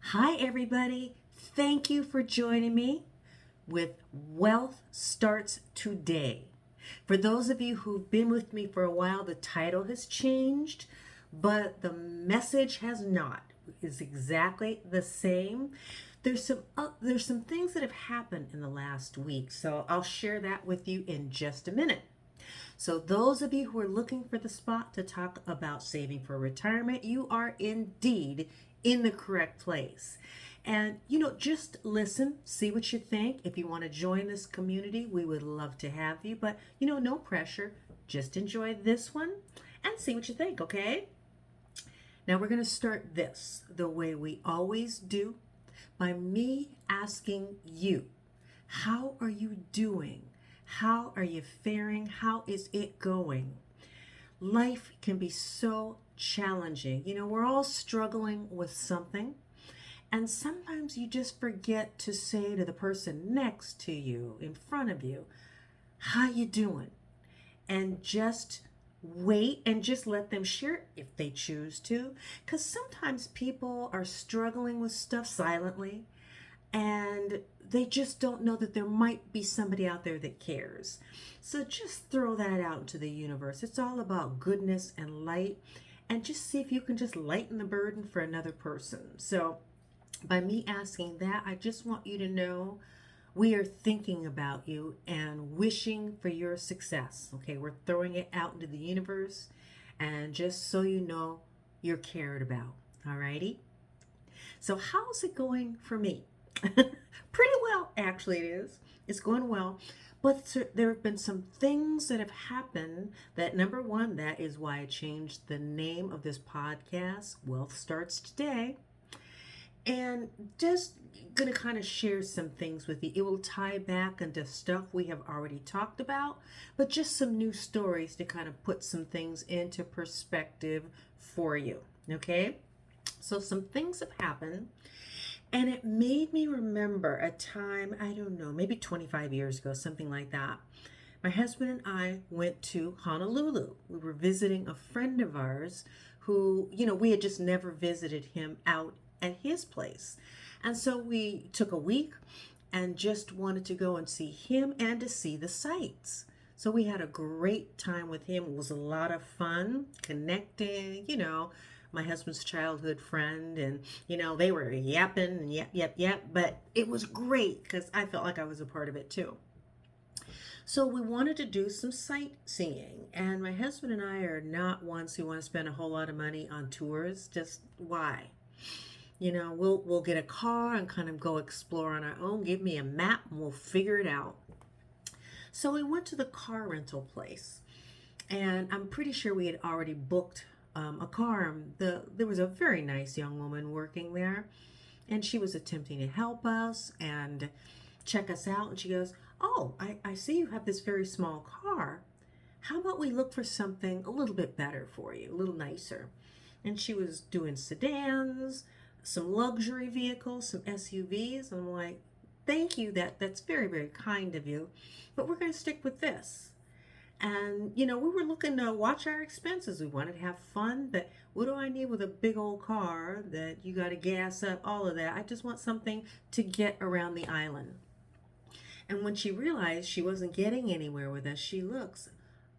Hi, everybody. Thank you for joining me with Wealth Starts Today. For those of you who've been with me for a while, the title has changed, but the message has not. It's exactly the same. There's some things that have happened in the last week, so I'll share that with you in just a minute. So, those of you who are looking for the spot to talk about saving for retirement, you are indeed in the correct place. And, just listen, see what you think. If you want to join this community, we would love to have you. But, no pressure. Just enjoy this one and see what you think, okay? Now, we're going to start this the way we always do by me asking you, how are you doing? How are you faring? How is it going? Life can be so challenging. We're all struggling with something. And sometimes you just forget to say to the person next to you, in front of you, how you doing? And just wait and just let them share if they choose to. Because sometimes people are struggling with stuff silently and they just don't know that there might be somebody out there that cares. So just throw that out into the universe. It's all about goodness and light, and just see if you can just lighten the burden for another person. So by me asking that, I just want you to know we are thinking about you and wishing for your success. Okay, we're throwing it out into the universe, and just so you know, you're cared about. Alrighty? So how's it going for me? Pretty well, actually, it is. It's going well. But there have been some things that have happened that, number one, that is why I changed the name of this podcast, Wealth Starts Today. And just going to kind of share some things with you. It will tie back into stuff we have already talked about, but just some new stories to kind of put some things into perspective for you. Okay? So some things have happened. And it made me remember a time, I don't know, maybe 25 years ago, something like that. My husband and I went to Honolulu. We were visiting a friend of ours who, we had just never visited him out at his place. And so we took a week and just wanted to go and see him and to see the sights. So we had a great time with him. It was a lot of fun connecting, my husband's childhood friend, and they were yapping and yap, but it was great because I felt like I was a part of it too. So we wanted to do some sightseeing, and my husband and I are not ones who want to spend a whole lot of money on tours. Just why? We'll get a car and kind of go explore on our own. Give me a map and we'll figure it out. So we went to the car rental place, and I'm pretty sure we had already booked a car. There was a very nice young woman working there, and she was attempting to help us and check us out. And she goes, "Oh, I see you have this very small car. How about we look for something a little bit better for you, a little nicer?" And she was doing sedans, some luxury vehicles, some SUVs. And I'm like, "Thank you. That's very, very kind of you. But we're going to stick with this." And, we were looking to watch our expenses. We wanted to have fun, but what do I need with a big old car that you got to gas up, all of that? I just want something to get around the island. And when she realized she wasn't getting anywhere with us, she looks,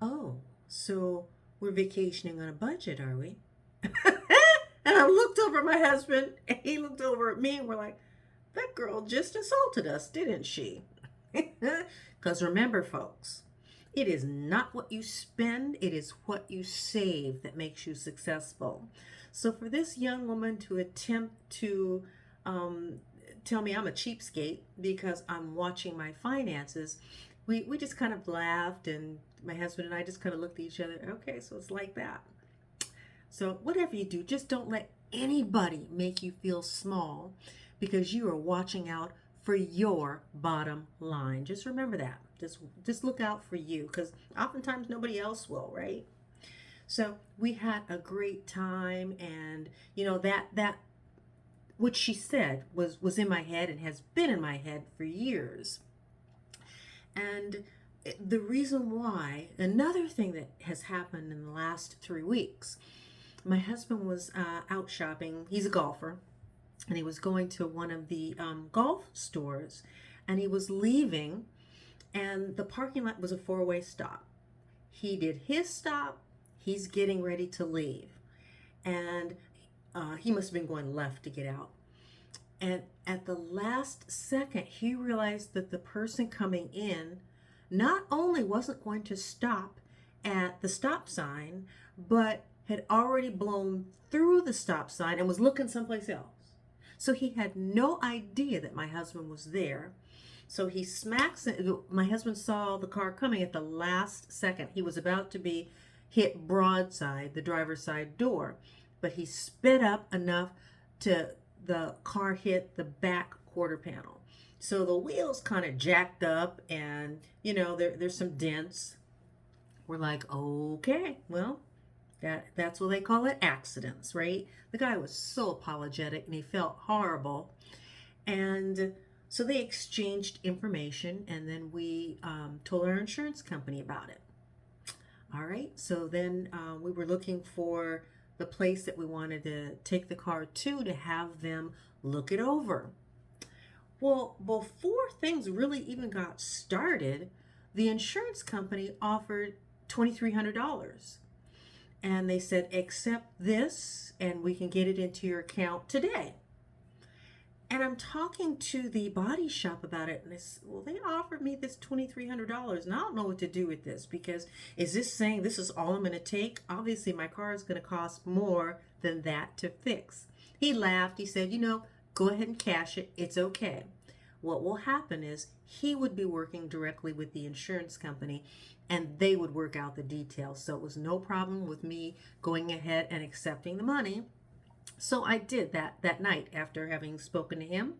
"Oh, so we're vacationing on a budget, are we?" And I looked over at my husband, and he looked over at me, and we're like, that girl just assaulted us, didn't she? Because remember, folks, it is not what you spend, it is what you save that makes you successful. So for this young woman to attempt to tell me I'm a cheapskate because I'm watching my finances, we just kind of laughed, and my husband and I just kind of looked at each other. Okay, so it's like that. So whatever you do, just don't let anybody make you feel small because you are watching out for your bottom line. Just remember that. Just look out for you, because oftentimes nobody else will, right? So we had a great time, and that what she said was in my head and has been in my head for years. And the reason why, another thing that has happened in the last 3 weeks, my husband was out shopping. He's a golfer. and he was going to one of the golf stores, and he was leaving, and the parking lot was a four-way stop. He did his stop, he's getting ready to leave, and he must have been going left to get out. And at the last second, he realized that the person coming in not only wasn't going to stop at the stop sign, but had already blown through the stop sign and was looking someplace else. So he had no idea that my husband was there. So he smacks it. My husband saw the car coming at the last second. He was about to be hit broadside, the driver's side door, but he sped up enough to the car hit the back quarter panel. So the wheels kind of jacked up, and there's some dents. We're like, okay, well, that's what they call it, accidents, right? The guy was so apologetic and he felt horrible. And so they exchanged information, and then we told our insurance company about it. All right, so then we were looking for the place that we wanted to take the car to have them look it over. Well, before things really even got started, the insurance company offered $2,300. And they said, accept this and we can get it into your account today. And I'm talking to the body shop about it, and they said, well, they offered me this $2,300, and I don't know what to do with this, because is this saying this is all I'm going to take? Obviously, my car is going to cost more than that to fix. He laughed. He said, go ahead and cash it. It's okay. What will happen is he would be working directly with the insurance company, and they would work out the details. So it was no problem with me going ahead and accepting the money. So I did that night after having spoken to him.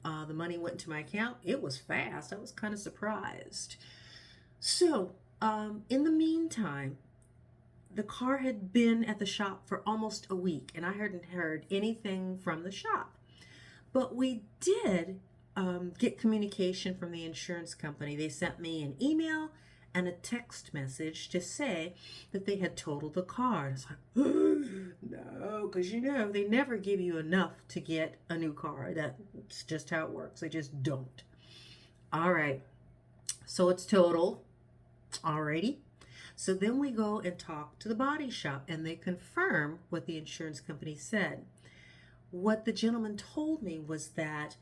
The money went into my account. It was fast. I was kind of surprised. So in the meantime, the car had been at the shop for almost a week, and I hadn't heard anything from the shop. But we did get communication from the insurance company. They sent me an email and a text message to say that they had totaled the car. And it's like, no, because they never give you enough to get a new car. That's just how it works. They just don't. All right, so it's totaled. Alrighty. So then we go and talk to the body shop, and they confirm what the insurance company said. What the gentleman told me was that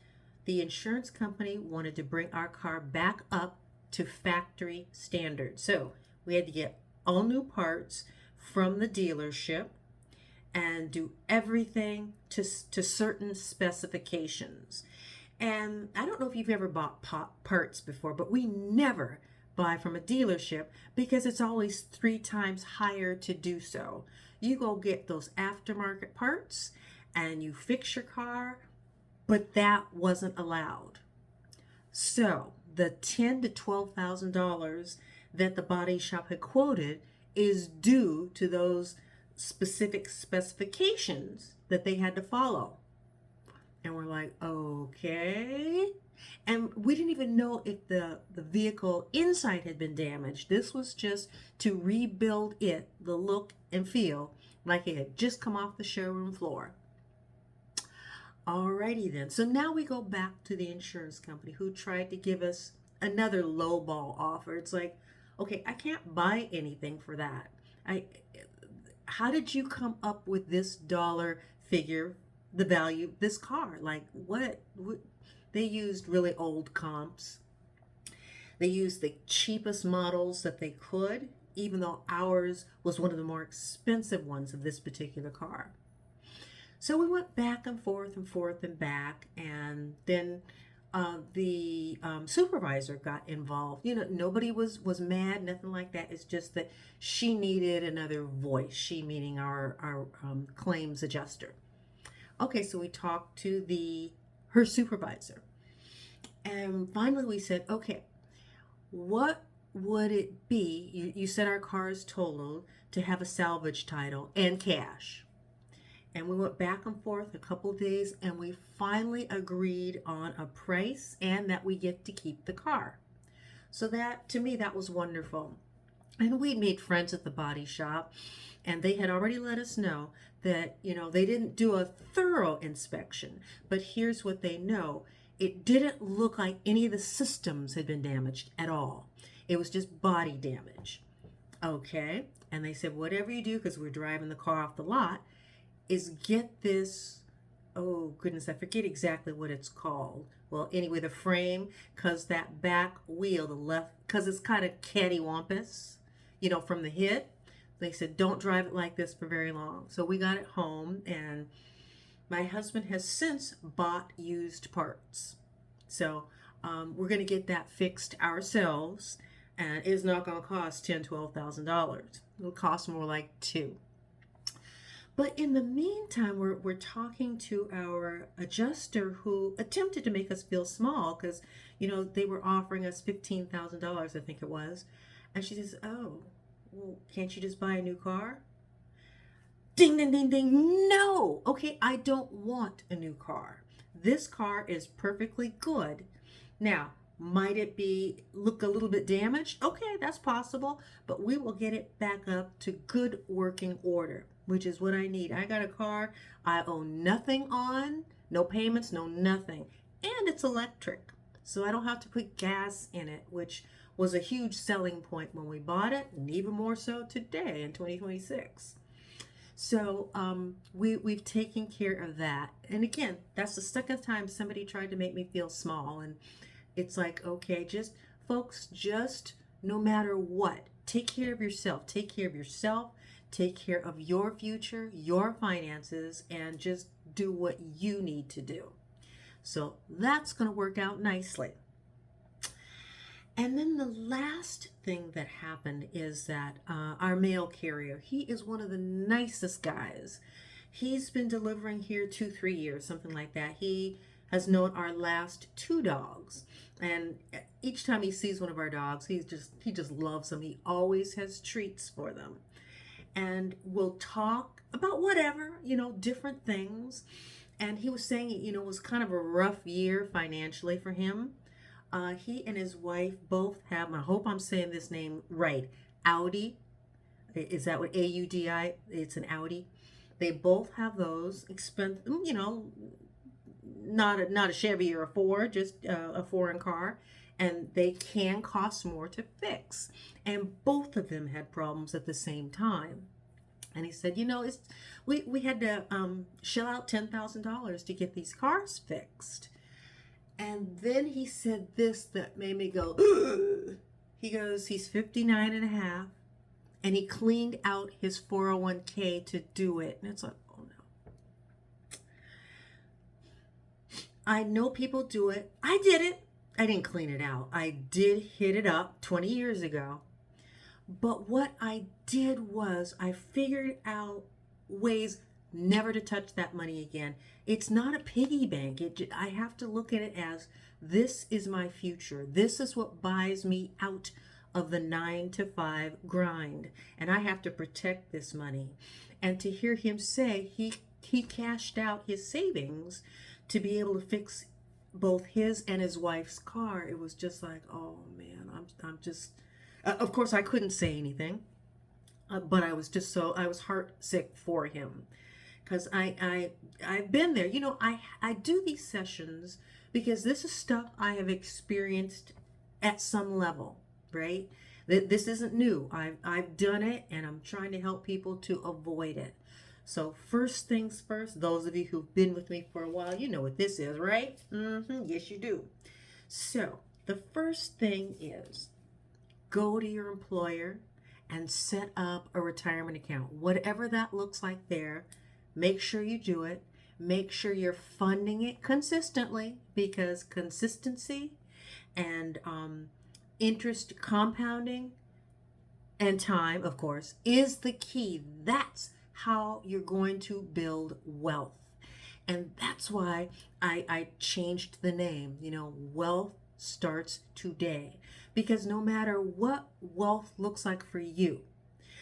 the insurance company wanted to bring our car back up to factory standards. So we had to get all new parts from the dealership and do everything to certain specifications. And I don't know if you've ever bought parts before, but we never buy from a dealership because it's always 3 times higher to do so. You go get those aftermarket parts and you fix your car, but that wasn't allowed. So the $10,000 to $12,000 that the body shop had quoted is due to those specific specifications that they had to follow. And we're like, okay. And we didn't even know if the vehicle inside had been damaged. This was just to rebuild it, the look and feel like it had just come off the showroom floor. Alrighty then. So now we go back to the insurance company who tried to give us another lowball offer. It's like, okay, I can't buy anything for that. How did you come up with this dollar figure, the value of this car? Like what? They used really old comps. They used the cheapest models that they could, even though ours was one of the more expensive ones of this particular car. So we went back and forth and back, and then the supervisor got involved. Nobody was mad, nothing like that. It's just that she needed another voice. She meaning our claims adjuster. Okay, so we talked to her supervisor, and finally we said, okay, what would it be? You said our car is totaled, to have a salvage title and cash. And we went back and forth a couple of days, and we finally agreed on a price and that we get to keep the car. So that, to me, that was wonderful. And we made friends at the body shop, and they had already let us know that, they didn't do a thorough inspection, but here's what they know. It didn't look like any of the systems had been damaged at all. It was just body damage. Okay. And they said, whatever you do, because we're driving the car off the lot, is get this, oh goodness, I forget exactly what it's called. Well, anyway, the frame, because that back wheel, the left, because it's kind of cattywampus, from the hit. They said, don't drive it like this for very long. So we got it home, and my husband has since bought used parts. So we're going to get that fixed ourselves, and it's not going to cost $10,000, $12,000. It'll cost more like $2,000. But in the meantime, we're talking to our adjuster who attempted to make us feel small because, they were offering us $15,000, I think it was. And she says, oh, well, can't you just buy a new car? Ding, ding, ding, ding. No. Okay, I don't want a new car. This car is perfectly good. Now, might it look a little bit damaged? Okay, that's possible, but we will get it back up to good working order, which is what I need. I got a car I owe nothing on, no payments, no nothing, and it's electric, so I don't have to put gas in it, which was a huge selling point when we bought it, and even more so today in 2026. So we've taken care of that. And again, that's the second time somebody tried to make me feel small. And it's like, okay, folks, no matter what, take care of yourself. Take care of yourself. Take care of your future, your finances, and just do what you need to do. So that's going to work out nicely. And then the last thing that happened is that our mail carrier, he is one of the nicest guys. He's been delivering here 2-3 years, something like that. He has known our last 2 dogs. And each time he sees one of our dogs, he just loves them. He always has treats for them. And we'll talk about whatever, different things. And he was saying, it was kind of a rough year financially for him. He and his wife both have, and I hope I'm saying this name right, Audi. Is that what Audi? It's an Audi. They both have those expensive, not a Chevy or a Ford, just a foreign car, and they can cost more to fix. And both of them had problems at the same time. And he said, we had to shell out $10,000 to get these cars fixed. And then he said this that made me go, ugh. He goes, he's 59 and a half, and he cleaned out his 401k to do it. And it's like, oh no. I know people do it. I did it. I didn't clean it out. I did hit it up 20 years ago. But what I did was I figured out ways never to touch that money again. It's not a piggy bank. I have to look at it as, this is my future. This is what buys me out of the 9-to-5 grind. And I have to protect this money. And to hear him say he cashed out his savings to be able to fix both his and his wife's car, it was just like, oh man, I'm just, of course I couldn't say anything, but I was heart sick for him. Because I've been there. I do these sessions because this is stuff I have experienced at some level, right? This isn't new. I've done it, and I'm trying to help people to avoid it. So first things first, those of you who've been with me for a while, you know what this is, right? Yes, you do. So the first thing is go to your employer and set up a retirement account. Whatever that looks like there. Make sure you do it. Make sure you're funding it consistently, because consistency and interest compounding and time, of course, is the key. That's how you're going to build wealth. And that's why I changed the name. Wealth starts today. Because no matter what wealth looks like for you,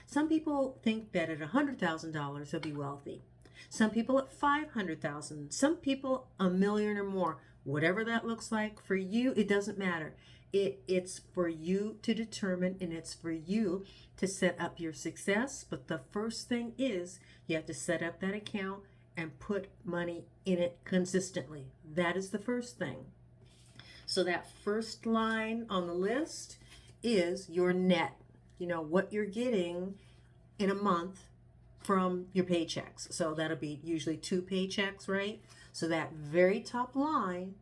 some people think that at $100,000 they'll be wealthy. Some people at 500,000, some people a million or more. Whatever that looks like for you, it doesn't matter. It's for you to determine, and it's for you to set up your success. But the first thing is you have to set up that account and put money in it consistently. That is the first thing. So that first line on the list is your net. You know, what you're getting in a month from your paychecks. So that'll be usually 2 paychecks, right? So that very top line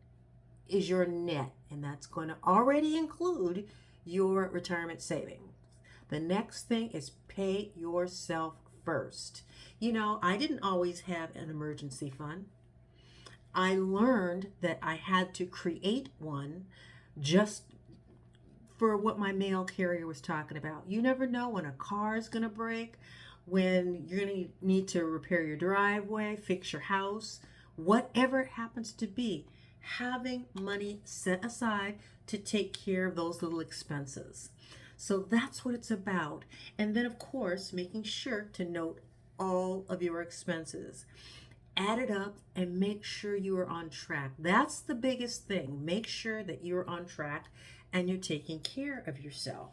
is your net, and that's going to already include your retirement savings. The next thing is pay yourself first. You know, I didn't always have an emergency fund. I learned that I had to create one just for what my mail carrier was talking about. You never know when a car is going to break, when you're going to need to repair your driveway, fix your house, whatever it happens to be. Having money set aside to take care of those little expenses. So that's what it's about. And then, of course, making sure to note all of your expenses. Add it up and make sure you are on track. That's the biggest thing. Make sure that you're on track and you're taking care of yourself.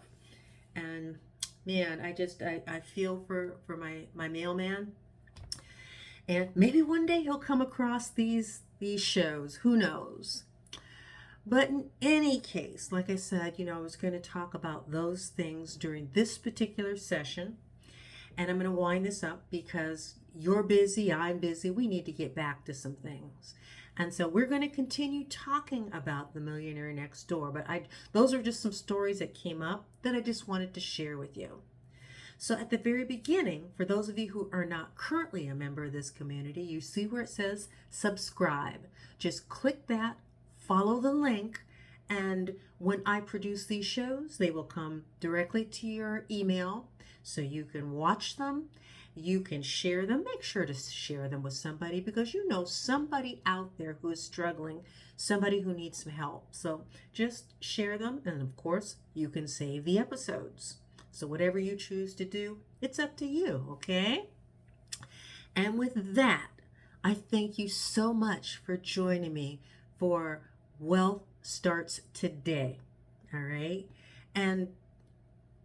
And man, I feel for my mailman. And maybe one day he'll come across these shows. Who knows? But in any case, like I said, I was going to talk about those things during this particular session. And I'm going to wind this up because you're busy, I'm busy. We need to get back to some things. And so we're going to continue talking about the Millionaire Next Door. But those are just some stories that came up that I just wanted to share with you. So at the very beginning, for those of you who are not currently a member of this community, you see where it says subscribe. Just click that, follow the link, and when I produce these shows, they will come directly to your email so you can watch them. You can share them. Make sure to share them with somebody because you know somebody out there who is struggling, somebody who needs some help. So just share them, and of course, you can save the episodes. So whatever you choose to do, it's up to you, okay? And with that, I thank you so much for joining me for Wealth Starts Today, all right? And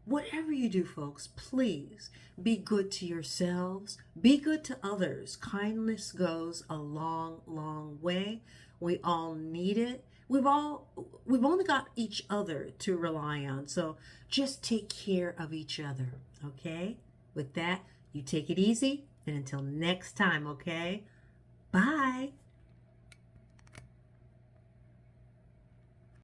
whatever you do, folks, please be good to yourselves, be good to others. Kindness goes a long, long way. We all need it. We've only got each other to rely on. So just take care of each other, okay? With that, you take it easy, and until next time, okay? Bye.